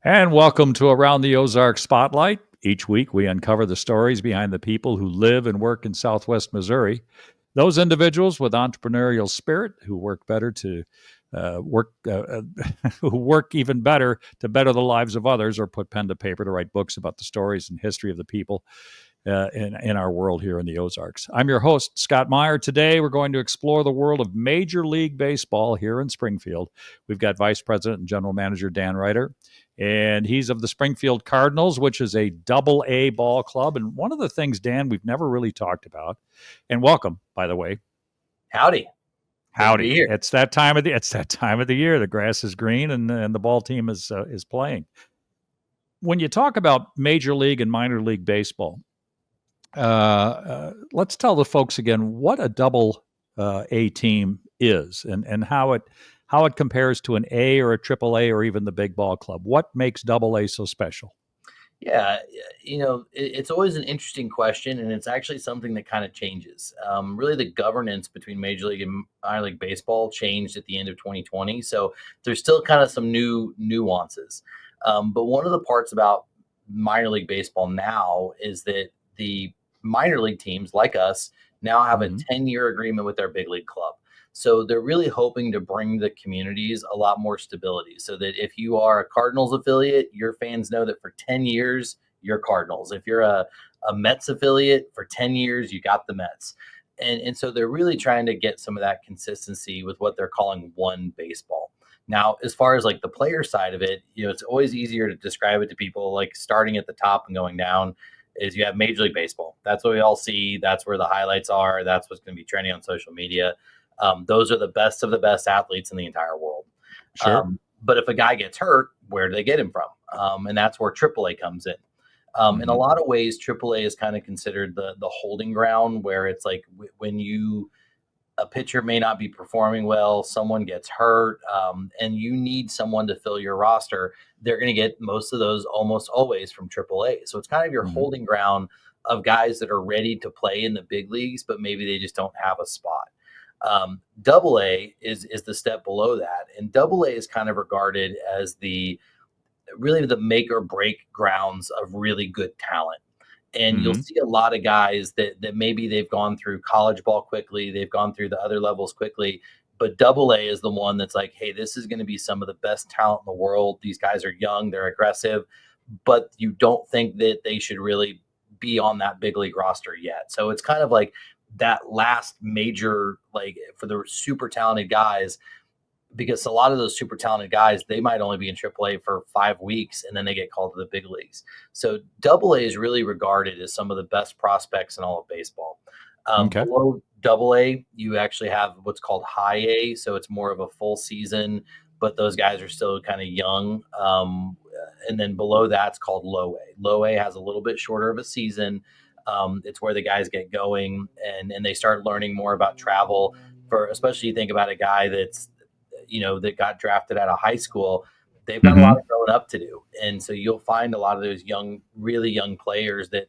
And welcome to Around the Ozark Spotlight. Each week, we uncover the stories behind the people who live and work in Southwest Missouri. Those individuals with entrepreneurial spirit who work better to work, who work even better to better the lives of others, or put pen to paper to write books about the stories and history of the people in our world here in the Ozarks. I'm your host, Scott Meier. Today, we're going to explore the world of Major League Baseball here in Springfield. We've got Vice President and General Manager Dan Reiter, and he's of the Springfield Cardinals, which is a double A ball club. And one of the things, Dan, we've never really talked about, and welcome, by the way. Howdy. Good to be Howdy. here. It's that time of the year. The grass is green and the ball team is playing. When you talk about Major League and minor league baseball, let's tell the folks again what a double A team is and how it compares to an A or a triple A or even the big ball club. What makes double A so special? Yeah, it's always an interesting question, and it's actually something that kind of changes. Really, the governance between Major League and minor league baseball changed at the end of 2020, so there's still kind of some new nuances. But one of the parts about minor league baseball now is that the minor league teams, like us, now have a Mm-hmm. 10-year agreement with their big league club. So they're really hoping to bring the communities a lot more stability so that if you are a Cardinals affiliate, your fans know that for 10 years, you're Cardinals. If you're a Mets affiliate, for 10 years, you got the Mets. And so they're really trying to get some of that consistency with what they're calling one baseball. Now, as far as like the player side of it, it's always easier to describe it to people like starting at the top and going down is you have Major League Baseball. That's what we all see. That's where the highlights are. That's what's going to be trending on social media. Those are the best of the best athletes in the entire world. Sure. But if a guy gets hurt, where do they get him from? And that's where AAA comes in. In a Mm-hmm. lot of ways, AAA is kind of considered the holding ground where it's like when a pitcher may not be performing well, someone gets hurt, and you need someone to fill your roster. They're going to get most of those almost always from AAA. So it's kind of your Mm-hmm. holding ground of guys that are ready to play in the big leagues, but maybe they just don't have a spot. Double A is the step below that, and Double A is kind of regarded as the make or break grounds of really good talent. And you'll Mm-hmm. see a lot of guys that maybe they've gone through college ball quickly, they've gone through the other levels quickly, but Double A is the one that's like, hey, this is going to be some of the best talent in the world. These guys are young, they're aggressive, but you don't think that they should really be on that big league roster yet. So it's kind of like that last major, like for the super talented guys, because a lot of those super talented guys, they might only be in AAA for 5 weeks and then they get called to the big leagues. So Double A is really regarded as some of the best prospects in all of baseball. Okay. Below Double A, you actually have what's called High A, so it's more of a full season, but those guys are still kind of young. And then below that's called Low A. Low A has a little bit shorter of a season. It's where the guys get going and they start learning more about travel. For especially you think about a guy that got drafted out of high school, they've got a lot Mm-hmm. of growing up to do. And so you'll find a lot of those young, really young players that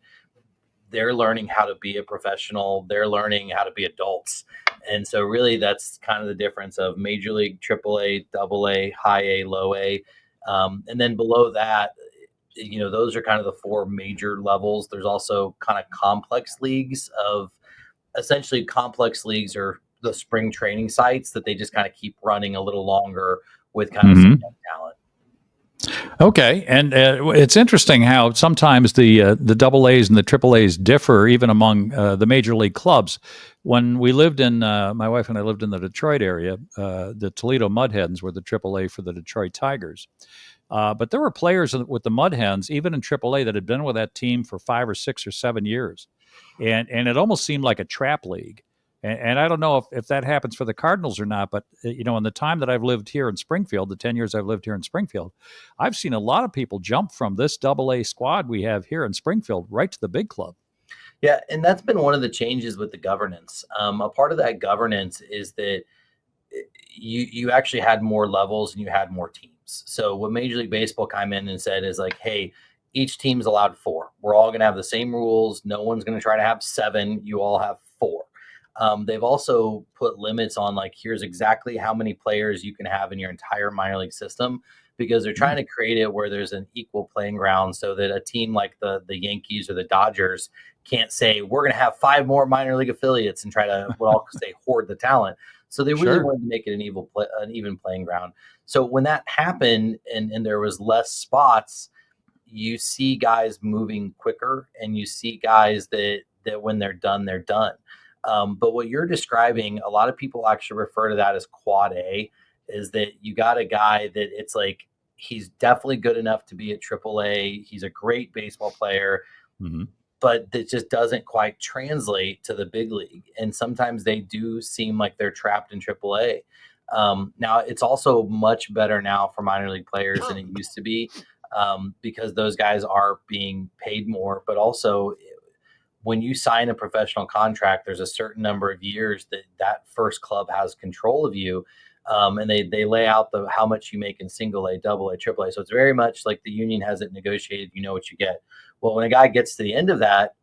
they're learning how to be a professional, they're learning how to be adults. And so really that's kind of the difference of Major League, Triple A, Double A, High A, Low A. And then below that, those are kind of the four major levels. There's also kind of complex leagues of essentially complex leagues are the spring training sites that they just kind of keep running a little longer with kind of some Mm-hmm. young talent. Okay, and it's interesting how sometimes the double A's and the triple A's differ even among the major league clubs. When we lived in my wife and I lived in the Detroit area, the Toledo Mud Hens were the triple A for the Detroit Tigers. But there were players with the Mud Hens, even in triple A, that had been with that team for 5 or 6 or 7 years, and it almost seemed like a trap league. And I don't know if that happens for the Cardinals or not, but in the time that I've lived here in Springfield, the 10 years I've lived here in Springfield, I've seen a lot of people jump from this double A squad we have here in Springfield right to the big club. Yeah, and that's been one of the changes with the governance. A part of that governance is that you actually had more levels and you had more teams. So what Major League Baseball came in and said is like, hey, each team's allowed four. We're all going to have the same rules. No one's going to try to have seven. You all have four. They've also put limits on like here's exactly how many players you can have in your entire minor league system because they're trying to create it where there's an equal playing ground so that a team like the Yankees or the Dodgers can't say we're going to have 5 more minor league affiliates and try to what I'll say hoard the talent. So they really Sure. wanted to make it an even playing ground. So when that happened and there was less spots, you see guys moving quicker, and you see guys that when they're done, they're done. But what you're describing, a lot of people actually refer to that as quad A, is that you got a guy that it's like he's definitely good enough to be at Triple A. He's a great baseball player, Hmm. but that just doesn't quite translate to the big league. And sometimes they do seem like they're trapped in Triple A. Now, it's also much better now for minor league players than it used to be, because those guys are being paid more. But also, when you sign a professional contract, there's a certain number of years that that first club has control of you. And they lay out the how much you make in single A, double A, triple A. So it's very much like the union has it negotiated. You know what you get. Well, when a guy gets to the end of that,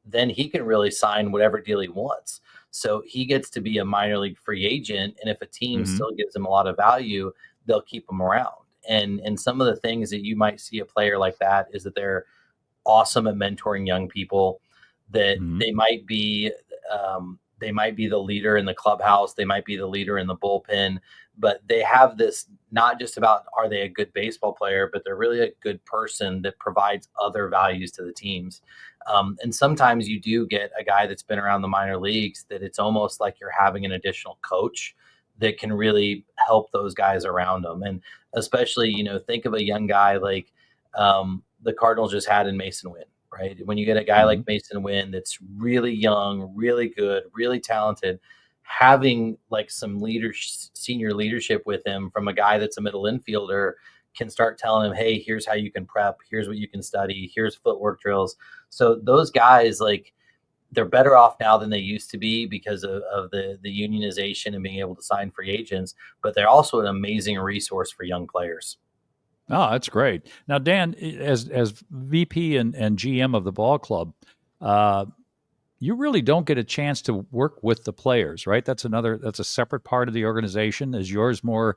then he can really sign whatever deal he wants. So he gets to be a minor league free agent, and if a team Hmm. still gives him a lot of value, they'll keep him around. And some of the things that you might see a player like that is that they're awesome at mentoring young people, that Hmm. they might be the leader in the clubhouse, they might be the leader in the bullpen, but they have this not just about are they a good baseball player, but they're really a good person that provides other values to the teams. And sometimes you do get a guy that's been around the minor leagues that it's almost like you're having an additional coach that can really help those guys around them. And especially, think of a young guy like the Cardinals just had in Mason Wynn, right? When you get a guy Hmm. like Mason Wynn that's really young, really good, really talented, having like some senior leadership with him from a guy that's a middle infielder can start telling him, hey, here's how you can prep, here's what you can study, here's footwork drills. So those guys, like, they're better off now than they used to be because of the unionization and being able to sign free agents, but they're also an amazing resource for young players. Oh, that's great. Now, Dan, as VP and GM of the ball club, uh, you really don't get a chance to work with the players, right? That's a separate part of the organization. Is yours more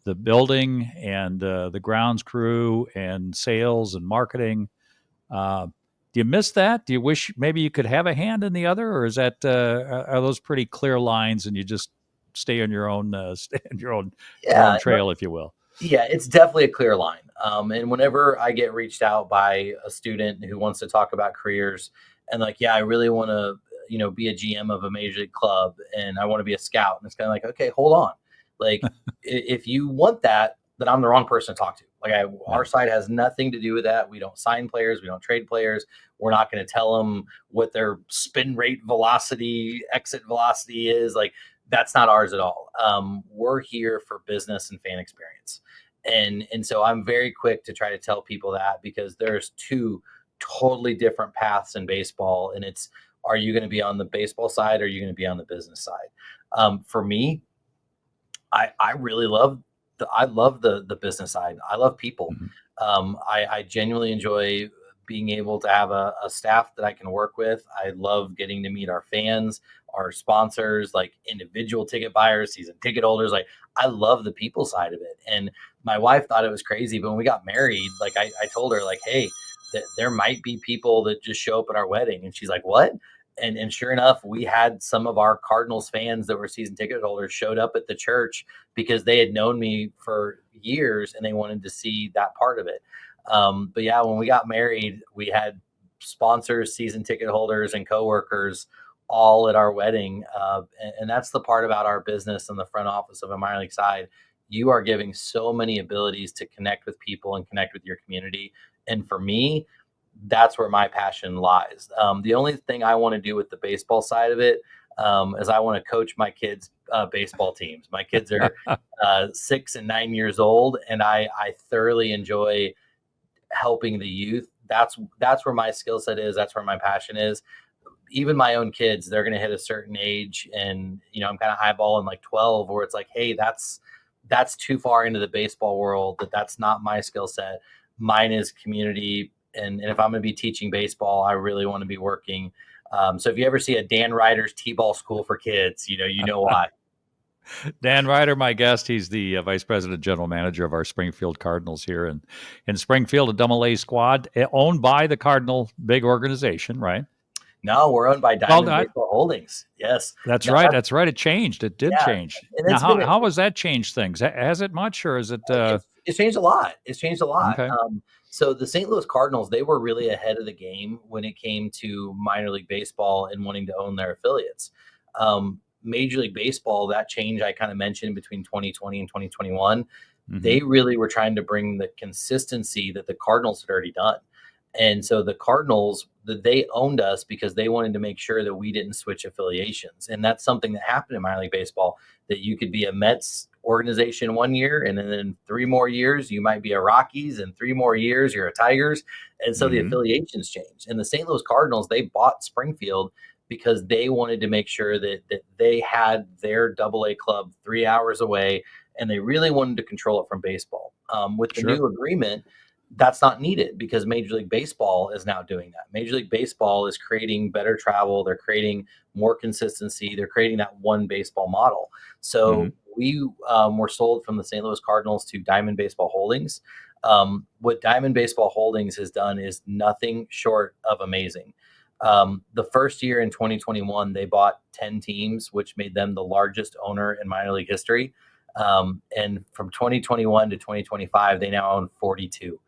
the building and the grounds crew and sales and marketing? Uh, do you miss that? Do you wish maybe you could have a hand in the other, or is that are those pretty clear lines and you just stay on your own, stay on your Yeah, own trail, if you will? yeah, it's definitely a clear line. And whenever I get reached out by a student who wants to talk about careers and like, yeah, I really want to, be a GM of a major league club and I want to be a scout. And it's kind of like, okay, hold on. Like, if you want that, then I'm the wrong person to talk to. Like, our Yeah. side has nothing to do with that. We don't sign players. We don't trade players. We're not going to tell them what their spin rate velocity, exit velocity is. Like, that's not ours at all. We're here for business and fan experience, and so I'm very quick to try to tell people that because there's two totally different paths in baseball, and it's are you going to be on the baseball side or are you going to be on the business side? For me, I really love the business side. I love people. Mhm. I genuinely enjoy being able to have a staff that I can work with. I love getting to meet our fans, our sponsors, like individual ticket buyers, season ticket holders. Like, I love the people side of it. And my wife thought it was crazy, but when we got married, like I told her like, hey, that there might be people that just show up at our wedding, and she's like, what? And sure enough, we had some of our Cardinals fans that were season ticket holders showed up at the church because they had known me for years and they wanted to see that part of it. But yeah, when we got married, we had sponsors, season ticket holders, and coworkers all at our wedding. And that's the part about our business and the front office of a minor league side. You are giving so many abilities to connect with people and connect with your community. And for me, that's where my passion lies. The only thing I want to do with the baseball side of it is I want to coach my kids' baseball teams. My kids are 6 and 9 years old, and I thoroughly enjoy helping the youth. That's where my skill set is. That's where my passion is. Even my own kids, they're going to hit a certain age, and I'm kind of eyeballing like 12, where it's like, hey, that's too far into the baseball world. That's not my skill set. Mine is community, and if I'm going to be teaching baseball, I really want to be working. So if you ever see a Dan Reiter's T-ball school for kids, you know why. Dan Reiter, my guest. He's the vice president, general manager of our Springfield Cardinals here in Springfield, a Double A squad owned by the Cardinal big organization, right? No, we're owned by Well, Diamond Baseball Holdings. Yes. that's No, right. That's right. It changed. It did yeah, change. and Now, it's been how has that changed things? Has it much, or is it? it's changed a lot. It's changed a lot. Okay. So the St. Louis Cardinals, they were really ahead of the game when it came to minor league baseball and wanting to own their affiliates. Major League Baseball, that change I kind of mentioned between 2020 and 2021, they really were trying to bring the consistency that the Cardinals had already done. And so the Cardinals, they owned us because they wanted to make sure that we didn't switch affiliations. And that's something that happened in minor league baseball, that you could be a Mets organization 1 year, and then in 3 more years, you might be a Rockies, and 3 more years, you're a Tigers. And so the affiliations changed. And the St. Louis Cardinals, they bought Springfield because they wanted to make sure that they had their Double A club 3 hours away, and they really wanted to control it from baseball. With the new agreement, that's not needed because Major League Baseball is now doing that. Major League Baseball is creating better travel. They're creating more consistency. They're creating that one baseball model. So we were sold from the St. Louis Cardinals to Diamond Baseball Holdings. What Diamond Baseball Holdings has done is nothing short of amazing. The first year in 2021, they bought 10 teams, which made them the largest owner in minor league history. And from 2021 to 2025, they now own 42.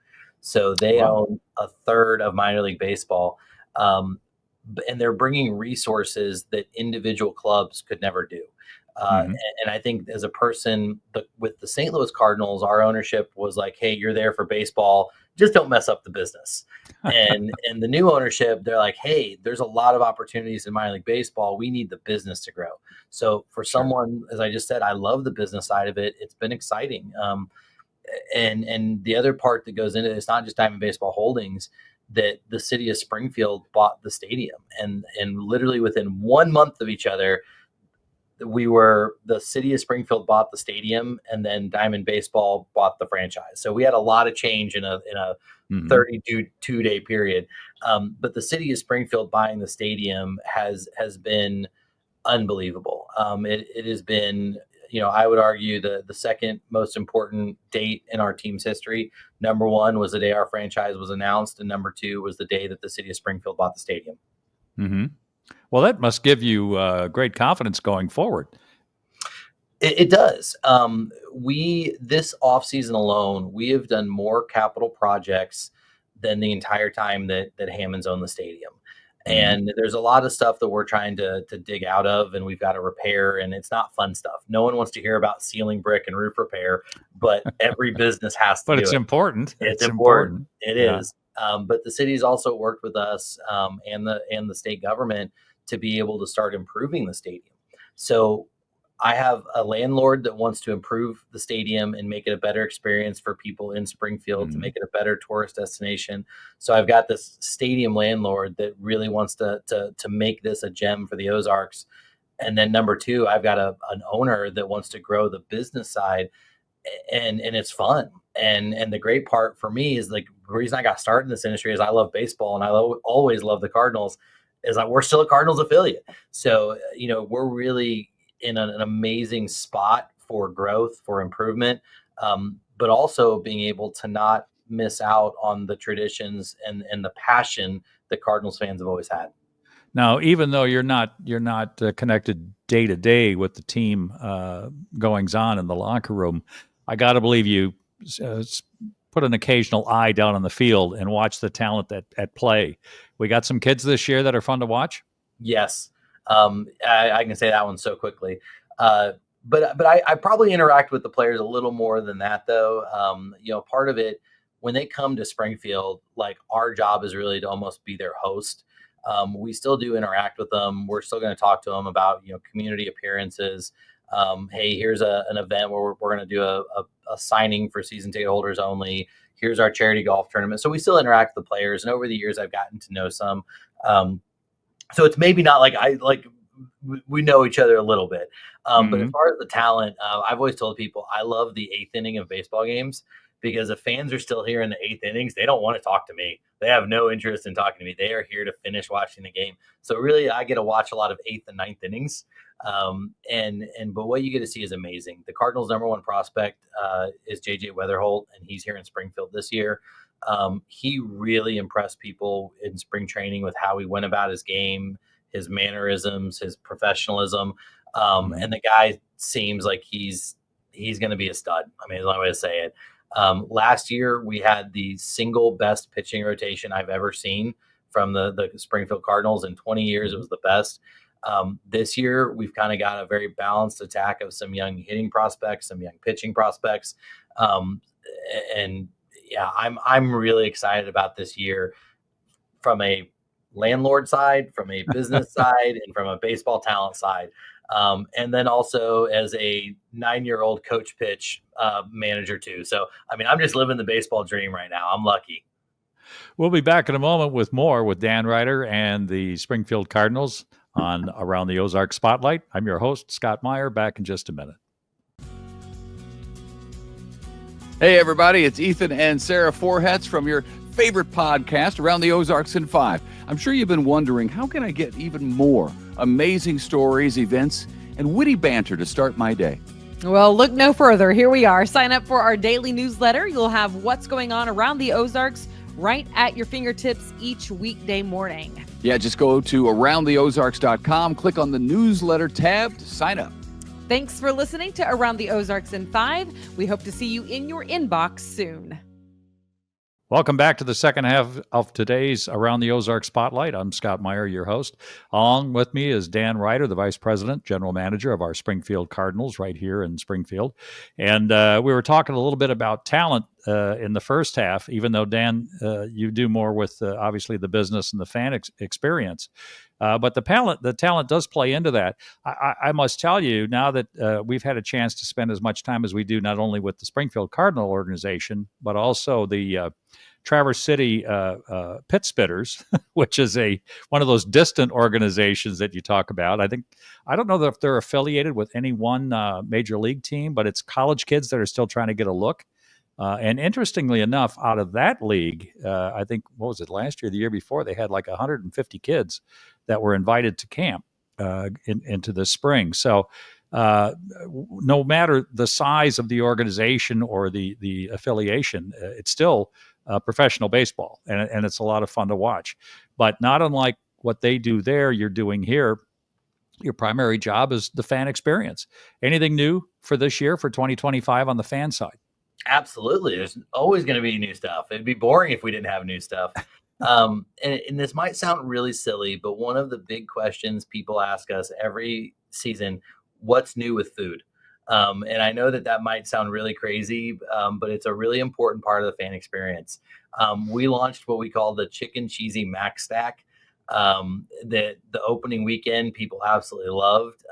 So they own a third of minor league baseball. And they're bringing resources that individual clubs could never do. And I think as a person with the St. Louis Cardinals, our ownership was like, hey, you're there for baseball. Just don't mess up the business. And the new ownership, they're like, hey, there's a lot of opportunities in minor league baseball. We need the business to grow. So for someone, as I just said, I love the business side of it. It's been exciting. And the other part that goes into it, it's not just Diamond Baseball Holdings, that the city of Springfield bought the stadium, and literally within 1 month of each other, the city of Springfield bought the stadium, and then Diamond Baseball bought the franchise. So we had a lot of change in a 32-day period. But the city of Springfield buying the stadium has been unbelievable. It has been, I would argue the second most important date in our team's history. Number one was the day our franchise was announced, and number two was the day that the city of Springfield bought the stadium. Well, that must give you great confidence going forward. It does. This offseason alone, we have done more capital projects than the entire time that Hammond's owned the stadium. And there's a lot of stuff that we're trying to dig out of, and we've got to repair, and it's not fun stuff. No one wants to hear about ceiling brick and roof repair, but every business has to but do it's it. important. It's important. It is. But the city's also worked with us and the state government to be able to start improving the stadium. So I have a landlord that wants to improve the stadium and make it a better experience for people in Springfield, to make it a better tourist destination. So I've got this stadium landlord that really wants to make this a gem for the Ozarks. And then number two, I've got an owner that wants to grow the business side, and it's fun. And the great part for me is, like, the reason I got started in this industry is I love baseball, and I always love the Cardinals, is that we're still a Cardinals affiliate. So, we're really in an amazing spot for growth, for improvement, but also being able to not miss out on the traditions and the passion that Cardinals fans have always had. Now, even though you're not connected day to day with the team goings on in the locker room, I got to believe you put an occasional eye down on the field and watch the talent at play. We got some kids this year that are fun to watch. Yes. I can say that one so quickly. But I probably interact with the players a little more than that, though. Part of it, when they come to Springfield, like, our job is really to almost be their host. We still do interact with them. We're still going to talk to them about, community appearances. Hey, here's an event where we're going to do a signing for season ticket holders only. Here's our charity golf tournament. So we still interact with the players. And over the years, I've gotten to know some. So it's maybe not like we know each other a little bit. But as far as the talent, I've always told people I love the eighth inning of baseball games, because if fans are still here in the 8th innings, they don't want to talk to me. They have no interest in talking to me. They are here to finish watching the game. So really, I get to watch a lot of 8th and 9th innings. But what you get to see is amazing. The Cardinals' number one prospect is JJ Weatherholt, and he's here in Springfield this year. He really impressed people in spring training with how he went about his game, his mannerisms, his professionalism. And the guy seems like he's going to be a stud. I mean, that's the only way to say it. Last year, we had the single best pitching rotation I've ever seen from the Springfield Cardinals. In 20 years, it was the best. This year, we've kind of got a very balanced attack of some young hitting prospects, some young pitching prospects. And yeah, I'm really excited about this year from a landlord side, from a business side, and from a baseball talent side. And then also as a 9-year-old coach pitch manager too. So, I mean, I'm just living the baseball dream right now. I'm lucky. We'll be back in a moment with more with Dan Reiter and the Springfield Cardinals on Around the Ozark Spotlight. I'm your host, Scott Meier, back in just a minute. Hey, everybody, it's Ethan and Sarah Forhetz from your favorite podcast, Around the Ozarks in 5. I'm sure you've been wondering, how can I get even more amazing stories, events, and witty banter to start my day? Well, look no further. Here we are. Sign up for our daily newsletter. You'll have what's going on around the Ozarks right at your fingertips each weekday morning. Yeah, just go to AroundTheOzarks.com, click on the newsletter tab to sign up. Thanks for listening to Around the Ozarks in 5. We hope to see you in your inbox soon. Welcome back to the second half of today's Around the Ozark Spotlight. I'm Scott Meier, your host. Along with me is Dan Reiter, the Vice President, General Manager of our Springfield Cardinals right here in Springfield. And we were talking a little bit about talent in the first half, even though, Dan, you do more with obviously the business and the fan experience. But the talent does play into that. I must tell you, now that we've had a chance to spend as much time as we do, not only with the Springfield Cardinal organization, but also the Traverse City Pit Spitters, which is one of those distant organizations that you talk about. I don't know if they're affiliated with any one major league team, but it's college kids that are still trying to get a look. And interestingly enough, out of that league, I think, what was it, last year, the year before, they had like 150 kids that were invited to camp into the spring. So no matter the size of the organization or the affiliation, it's still professional baseball, and it's a lot of fun to watch. But not unlike what they do there, you're doing here. Your primary job is the fan experience. Anything new for this year, for 2025 on the fan side? Absolutely. There's always going to be new stuff. It'd be boring if we didn't have new stuff. And this might sound really silly, but one of the big questions people ask us every season, what's new with food? And I know that might sound really crazy, but it's a really important part of the fan experience. We launched what we call the Chicken Cheesy Mac Stack. That the opening weekend people absolutely loved.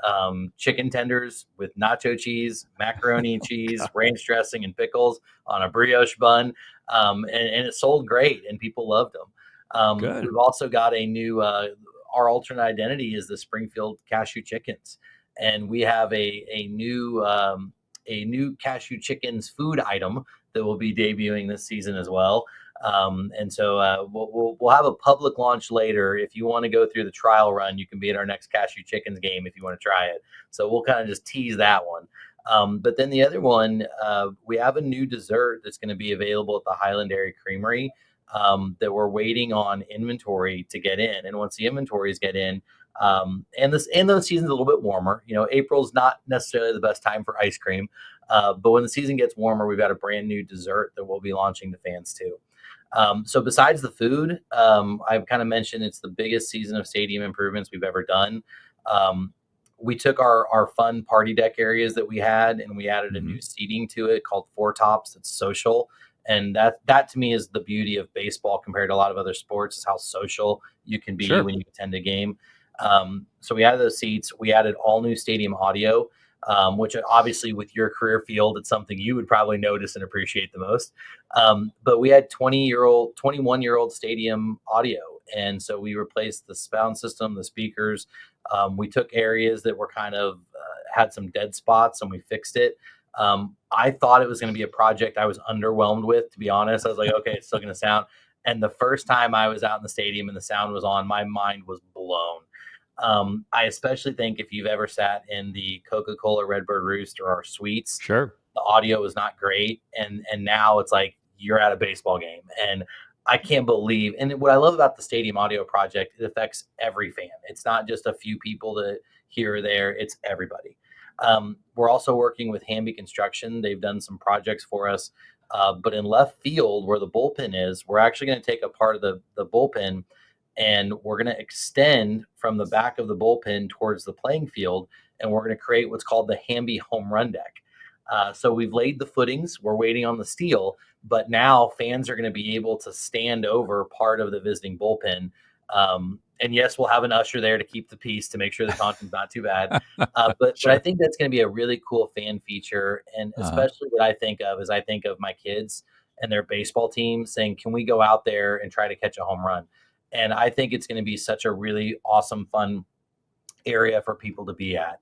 Chicken tenders with nacho cheese, macaroni and cheese, ranch dressing, and pickles on a brioche bun. And it sold great, and people loved them. We've also got a new, our alternate identity is the Springfield Cashew Chickens. And we have a new Cashew Chickens food item that will be debuting this season as well. And so we'll have a public launch later. If you want to go through the trial run, you can be at our next Cashew Chickens game if you want to try it. So we'll kind of just tease that one. But then the other one, we have a new dessert that's going to be available at the Highland Dairy Creamery that we're waiting on inventory to get in. And once the inventories get in, and the season's a little bit warmer, April's not necessarily the best time for ice cream. But when the season gets warmer, we've got a brand new dessert that we'll be launching to fans too. So besides the food, I've kind of mentioned it's the biggest season of stadium improvements we've ever done. We took our fun party deck areas that we had, and we added a new seating to it called Four Tops. It's social. And that to me is the beauty of baseball compared to a lot of other sports, is how social you can be when you attend a game. So we added those seats. We added all new stadium audio. Which obviously with your career field, it's something you would probably notice and appreciate the most. But we had 21-year-old stadium audio. And so we replaced the sound system, the speakers. We took areas that were kind of had some dead spots and we fixed it. I thought it was going to be a project I was underwhelmed with, to be honest. I was like, okay, it's still going to sound. And the first time I was out in the stadium and the sound was on, my mind was blown. I especially think if you've ever sat in the Coca-Cola Redbird Roost or our suites, Sure. the audio is not great. And now it's like you're at a baseball game. And I can't believe, and what I love about the Stadium Audio Project, it affects every fan. It's not just a few people that here or there, it's everybody. We're also working with Hamby Construction. They've done some projects for us. But in left field, where the bullpen is, we're actually going to take a part of the bullpen and we're going to extend from the back of the bullpen towards the playing field. And we're going to create what's called the Hamby home run deck. So we've laid the footings. We're waiting on the steel. But now fans are going to be able to stand over part of the visiting bullpen. And yes, we'll have an usher there to keep the peace to make sure the content's not too bad. But Sure. I think that's going to be a really cool fan feature. And Uh-huh. especially what I think of is I think of my kids and their baseball team saying, can we go out there and try to catch a home run? And I think it's going to be such a really awesome, fun area for people to be at.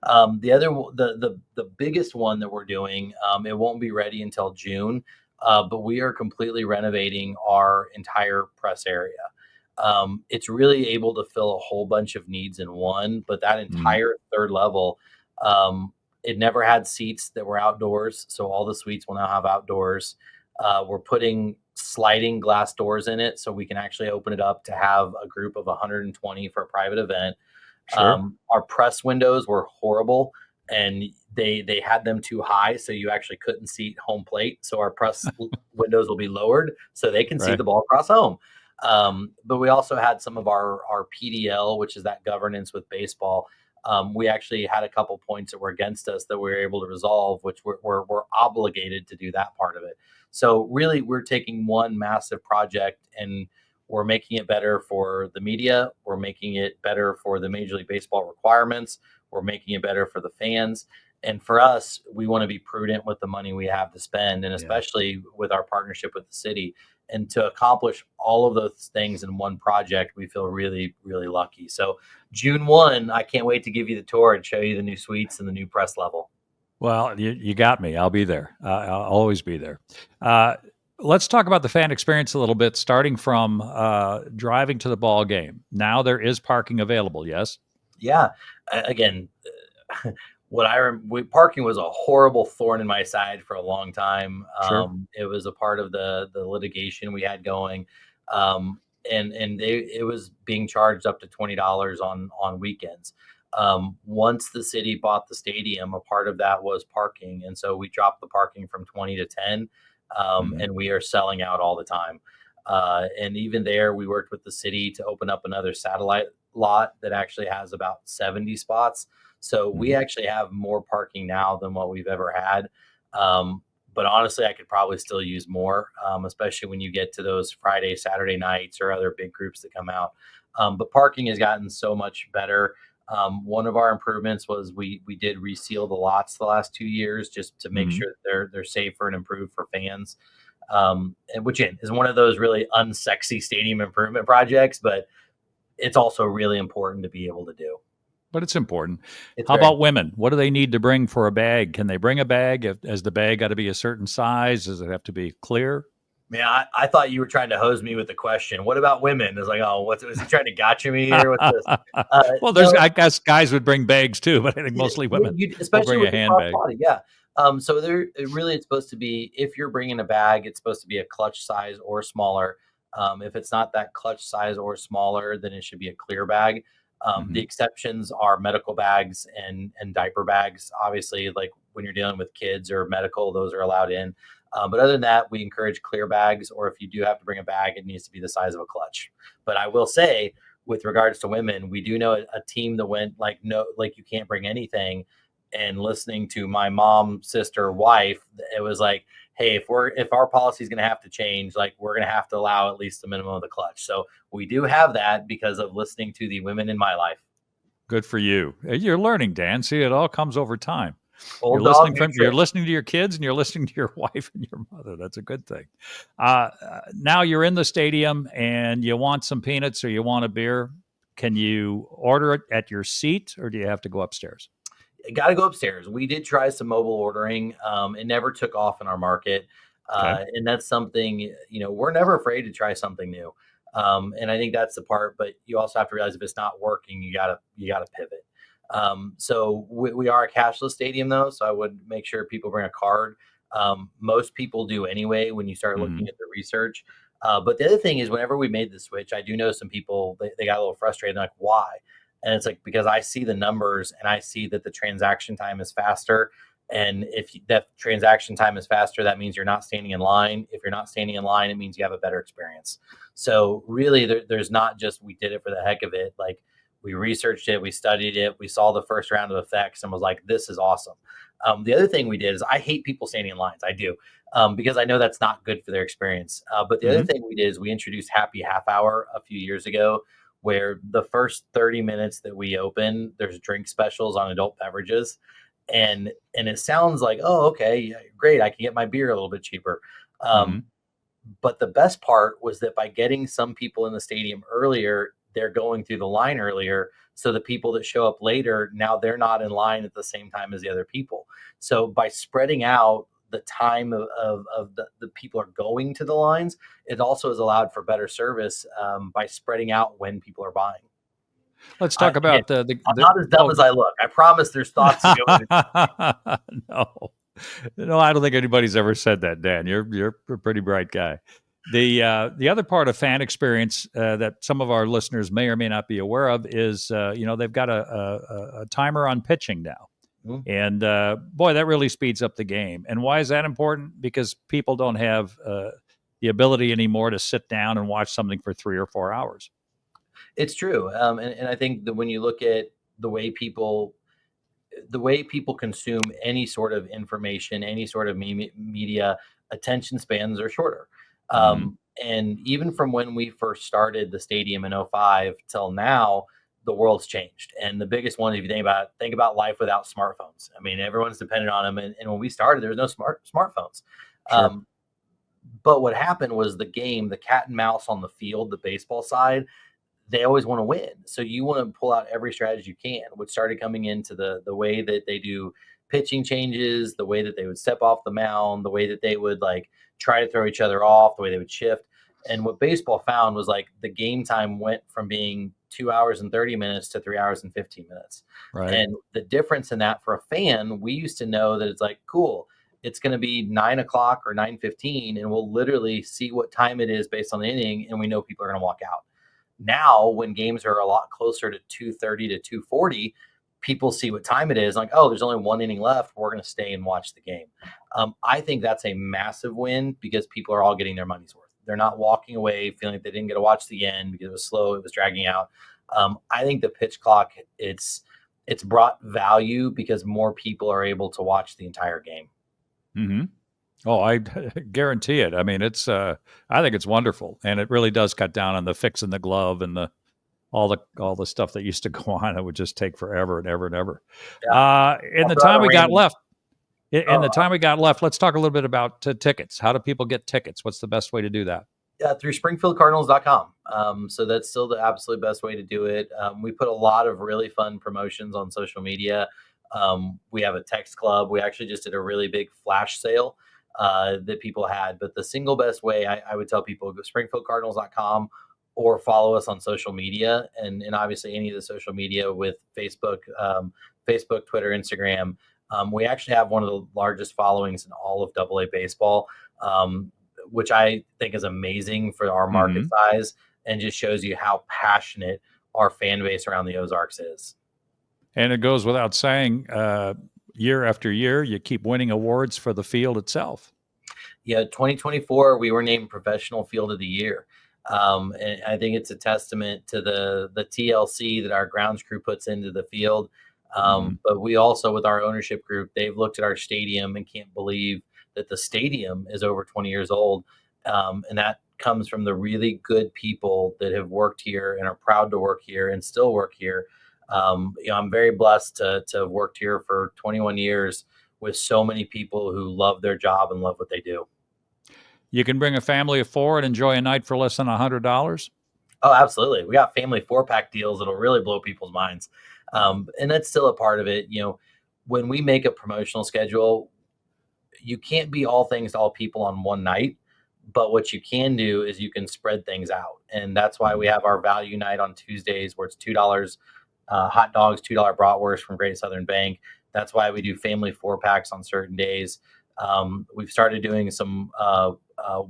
The biggest one that we're doing, it won't be ready until June, but we are completely renovating our entire press area. It's really able to fill a whole bunch of needs in one, but that entire third level, it never had seats that were outdoors, so all the suites will now have outdoors. We're putting sliding glass doors in it, so we can actually open it up to have a group of 120 for a private event. Sure. Our press windows were horrible, and they had them too high, so you actually couldn't see home plate. So our press windows will be lowered so they can see Right. the ball cross home. But we also had some of our PDL, which is that governance with baseball. We actually had a couple points that were against us that we were able to resolve, which we're obligated to do that part of it. So really, we're taking one massive project and we're making it better for the media. We're making it better for the Major League Baseball requirements. We're making it better for the fans. And for us, we want to be prudent with the money we have to spend, and Yeah. especially with our partnership with the city. And to accomplish all of those things in one project, we feel really, really lucky. So June 1, I can't wait to give you the tour and show you the new suites and the new press level. Well, you got me. I'll be there. I'll always be there. Let's talk about the fan experience a little bit, starting from driving to the ball game. Now there is parking available, yes? Yeah. Again, parking was a horrible thorn in my side for a long time. Sure. It was a part of the litigation we had going. And it was being charged up to $20 on weekends. Once the city bought the stadium, a part of that was parking, and so we dropped the parking from 20 to 10, and we are selling out all the time. And even there, we worked with the city to open up another satellite lot that actually has about 70 spots. So we actually have more parking now than what we've ever had. But honestly, I could probably still use more, especially when you get to those Friday, Saturday nights or other big groups that come out. But parking has gotten so much better. One of our improvements was we did reseal the lots the last 2 years just to make sure that they're safer and improved for fans. And which is one of those really unsexy stadium improvement projects, but it's also really important to be able to do. But it's important. It's How very about women? What do they need to bring for a bag? Can they bring a bag? Has the bag got to be a certain size? Does it have to be clear? Man, I thought you were trying to hose me with the question. What about women? It's like, oh, was he trying to gotcha me here? What's this? Well, No, I guess guys would bring bags too, but I think mostly women will especially bring with a the handbag. crossbody, yeah. So it's supposed to be, if you're bringing a bag, it's supposed to be a clutch size or smaller. If it's not that clutch size or smaller, then it should be a clear bag. The exceptions are medical bags and diaper bags. Obviously, like when you're dealing with kids or medical, those are allowed in. But other than that, we encourage clear bags, or if you do have to bring a bag, it needs to be the size of a clutch. But I will say, with regards to women, we do know a team that went like, no, like you can't bring anything. And listening to my mom, sister, wife, it was like, hey, if our policy is going to have to change, like we're going to have to allow at least the minimum of the clutch. So we do have that because of listening to the women in my life. Good for you. You're learning, Dan. See, it all comes over time. Old You're dog, listening new you're trick. listening to your kids and you're listening to your wife and your mother. That's a good thing. Now you're in the stadium and you want some peanuts or you want a beer. Can you order it at your seat or do you have to go upstairs? got to go upstairs. We did try some mobile ordering. It never took off in our market. Okay. And that's something, we're never afraid to try something new. And I think that's the part, but you also have to realize if it's not working, you gotta pivot. So we are a cashless stadium though. So I would make sure people bring a card. Most people do anyway, when you start Mhm. looking at the research. But the other thing is whenever we made the switch, I do know some people, they got a little frustrated. They're like, why? And it's like, because I see the numbers and I see that the transaction time is faster. And if that transaction time is faster, that means you're not standing in line. If you're not standing in line, it means you have a better experience. So really, there's not just we did it for the heck of it. Like we researched it, we studied it, we saw the first round of effects, and was like, this is awesome. The other thing we did is I hate people standing in lines. I do. Because I know that's not good for their experience. But the other Mhm. thing we did is we introduced Happy Half Hour a few years ago, where the first 30 minutes that we open, there's drink specials on adult beverages. And it sounds like, oh, okay, yeah, great, I can get my beer a little bit cheaper. Um, Mhm. but the best part was that by getting some people in the stadium earlier, they're going through the line earlier. So the people that show up later, now they're not in line at the same time as the other people. So by spreading out the time of the people are going to the lines, it also has allowed for better service by spreading out when people are buying. Let's I, talk again, about I'm not as dumb oh. as I look. I promise there's thoughts that go into. No. No, I don't think anybody's ever said that, Dan. You're a pretty bright guy. The other part of fan experience that some of our listeners may or may not be aware of is they've got a timer on pitching now, Mhm. and boy, that really speeds up the game. And why is that important? Because people don't have the ability anymore to sit down and watch something for 3 or 4 hours. It's true, and I think that when you look at the way people the way people consume any sort of information, any sort of media, attention spans are shorter. Hmm. And even from when we first started the stadium in '05 till now, the world's changed. And the biggest one, if you think about life without smartphones. I mean, everyone's dependent on them. And when we started, there was no smartphones. Sure. Um, but what happened was the game, the cat and mouse on the field, the baseball side, they always want to win. So you want to pull out every strategy you can, which started coming into the way that they do pitching changes, the way that they would step off the mound, the way that they would like try to throw each other off, the way they would shift. And what baseball found was like the game time went from being 2 hours and 30 minutes to 3 hours and 15 minutes. Right. And the difference in that for a fan, we used to know that it's like, cool, it's going to be 9 o'clock or 9:15, and we'll literally see what time it is based on the inning, and we know people are going to walk out. Now, when games are a lot closer to 2:30 to 2:40, people see what time it is. Like, oh, there's only one inning left. We're going to stay and watch the game. I think that's a massive win because people are all getting their money's worth. They're not walking away feeling like they didn't get to watch the end because it was slow, it was dragging out. I think the pitch clock it's brought value because more people are able to watch the entire game. Hmm. Oh, I guarantee it. I mean, I think it's wonderful, and it really does cut down on the fixing the glove and all the stuff that used to go on. It would just take forever and ever and ever. Yeah, In I the brought time a we got random. left, in Oh, the time we got left, let's talk a little bit about tickets. How do people get tickets? What's the best way to do that? yeah, through springfieldcardinals.com. So that's still the absolute best way to do it. We put a lot of really fun promotions on social media. We have a text club. We actually just did a really big flash sale that people had. But the single best way I would tell people, go springfieldcardinals.com or follow us on social media. And obviously any of the social media with Facebook, Twitter, Instagram. We actually have one of the largest followings in all of AA baseball. Which I think is amazing for our market Hmm. size and just shows you how passionate our fan base around the Ozarks is. And it goes without saying, year after year, you keep winning awards for the field itself. Yeah, 2024, we were named Professional Field of the Year. And I think it's a testament to the TLC that our grounds crew puts into the field. Hmm. But we also, with our ownership group, they've looked at our stadium and can't believe that the stadium is over 20 years old. And that comes from the really good people that have worked here and are proud to work here and still work here. I'm very blessed to have worked here for 21 years with so many people who love their job and love what they do. You can bring a family of four and enjoy a night for less than $100. Oh, absolutely. We got family 4-pack deals that'll really blow people's minds. And that's still a part of it. when we make a promotional schedule, you can't be all things to all people on one night. But what you can do is you can spread things out. And that's why we have our value night on Tuesdays where it's $2 hot dogs, $2 bratwurst from Great Southern Bank. That's why we do family 4-packs on certain days. We've started doing some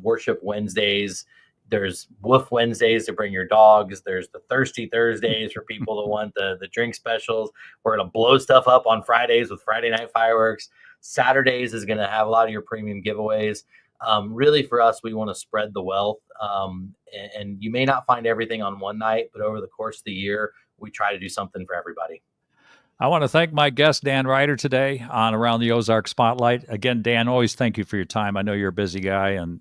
worship Wednesdays. There's Woof Wednesdays to bring your dogs. There's the Thirsty Thursdays for people that want the drink specials. We're going to blow stuff up on Fridays with Friday night fireworks. Saturdays is going to have a lot of your premium giveaways. Really, for us, we want to spread the wealth. And you may not find everything on one night, but over the course of the year, we try to do something for everybody. I want to thank my guest, Dan Reiter, today on Around the Ozark Spotlight. Again, Dan, always thank you for your time. I know you're a busy guy, and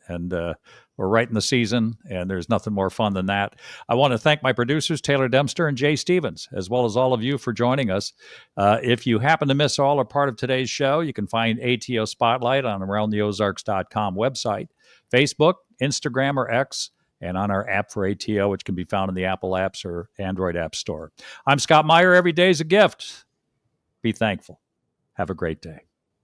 we're right in the season, and there's nothing more fun than that. I want to thank my producers, Taylor Dempster and Jay Stevens, as well as all of you for joining us. If you happen to miss all or part of today's show, you can find ATO Spotlight on AroundTheOzarks.com website, Facebook, Instagram, or X, and on our app for ATO, which can be found in the Apple Apps or Android App Store. I'm Scott Meier. Every day is a gift. Be thankful. Have a great day.